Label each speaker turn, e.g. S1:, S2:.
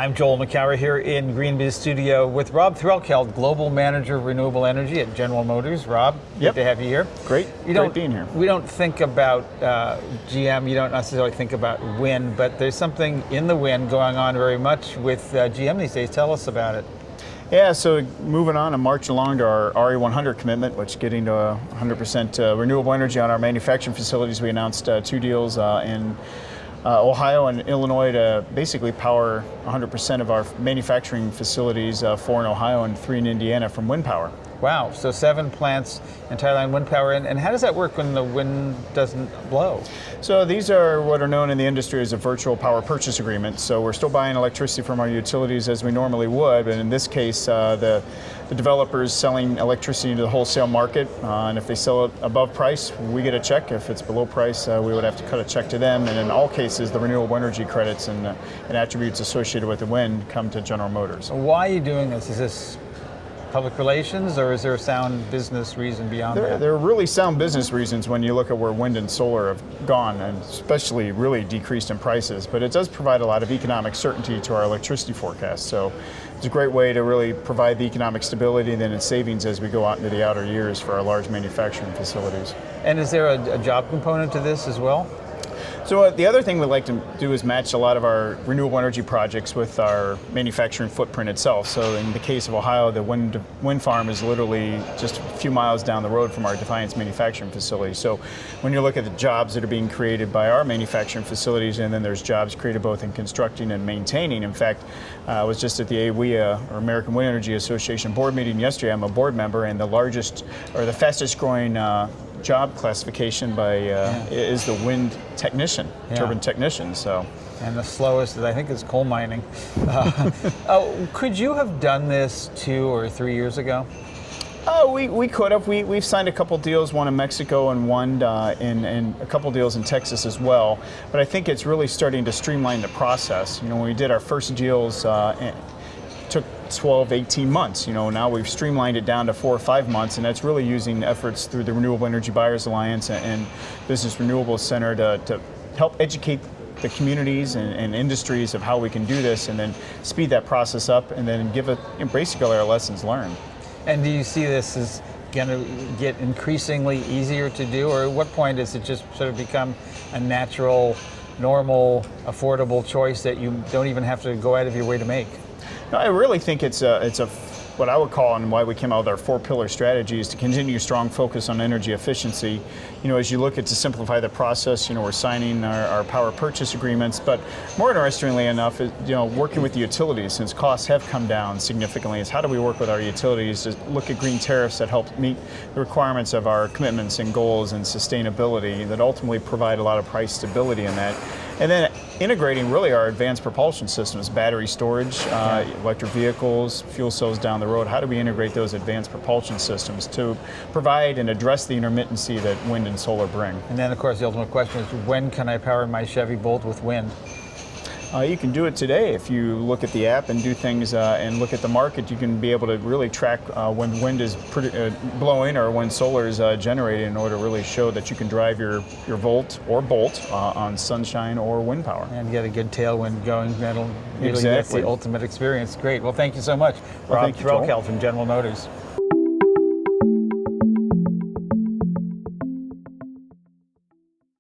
S1: I'm Joel McCower here in Greenbiz Studio with Rob Threlkeld, Global Manager of Renewable Energy at General Motors. Rob, good to have you here.
S2: Great being here.
S1: We don't think about GM, you don't necessarily think about wind, but there's something in the wind going on very much with GM these days. Tell us about it.
S2: Yeah, so moving on and marching along to our RE100 commitment, which getting to 100% renewable energy on our manufacturing facilities. We announced 2 deals in Ohio and Illinois to basically power 100% of our manufacturing facilities, 4 in Ohio and 3 in Indiana from wind power.
S1: Wow, so 7 plants entirely on wind power. And how does that work when the wind doesn't blow?
S2: So these are what are known in the industry as a virtual power purchase agreement. So we're still buying electricity from our utilities as we normally would, but in this case, the developers selling electricity to the wholesale market, and if they sell it above price, we get a check. If it's below price, we would have to cut a check to them. And in all cases, the renewable energy credits and attributes associated with the wind come to General Motors.
S1: Why are you doing this? Is this public relations, or is there a sound business reason beyond that?
S2: There are really sound business reasons when you look at where wind and solar have gone, and especially really decreased in prices. But it does provide a lot of economic certainty to our electricity forecast. So it's a great way to really provide the economic stability and then its savings as we go out into the outer years for our large manufacturing facilities.
S1: And is there a job component to this as well?
S2: So the other thing we like to do is match a lot of our renewable energy projects with our manufacturing footprint itself. So in the case of Ohio, the wind farm is literally just a few miles down the road from our Defiance manufacturing facility. So when you look at the jobs that are being created by our manufacturing facilities, and then there's jobs created both in constructing and maintaining. In fact, I was just at the AWEA, or American Wind Energy Association board meeting yesterday. I'm a board member, and the largest, or the fastest growing job classification by is the wind technician, turbine technician. So,
S1: and the slowest, I think, is coal mining. Could you have done this 2 or 3 years ago?
S2: We could have. We've signed a couple deals, one in Mexico and one in a couple deals in Texas as well. But I think it's really starting to streamline the process. You know, when we did our first deals, took 12, 18 months. You know, now we've streamlined it down to 4 or 5 months, and that's really using efforts through the Renewable Energy Buyers Alliance and Business Renewables Center to help educate the communities and industries of how we can do this, and then speed that process up, and then give basically our lessons learned.
S1: And do you see this as going to get increasingly easier to do, or at what point does it just sort of become a natural, normal, affordable choice that you don't even have to go out of your way to make?
S2: No, I really think it's a what I would call, and why we came out with our 4-pillar strategy, is to continue strong focus on energy efficiency. You know, as you look at to simplify the process, you know, we're signing our power purchase agreements, but more interestingly enough, you know, working with the utilities, since costs have come down significantly, is how do we work with our utilities to look at green tariffs that help meet the requirements of our commitments and goals and sustainability that ultimately provide a lot of price stability in that. And then integrating really our advanced propulsion systems, battery storage, electric vehicles, fuel cells down the road. How do we integrate those advanced propulsion systems to provide and address the intermittency that wind and solar bring?
S1: And then, of course, the ultimate question is, when can I power my Chevy Bolt with wind?
S2: You can do it today. If you look at the app and do things and look at the market, you can be able to really track when wind is blowing or when solar is generated, in order to really show that you can drive your Volt or Bolt on sunshine or wind power.
S1: And get a good tailwind going. That'll really get the ultimate experience. Great. Well, thank you so much. Rob Threlkeld from General Motors.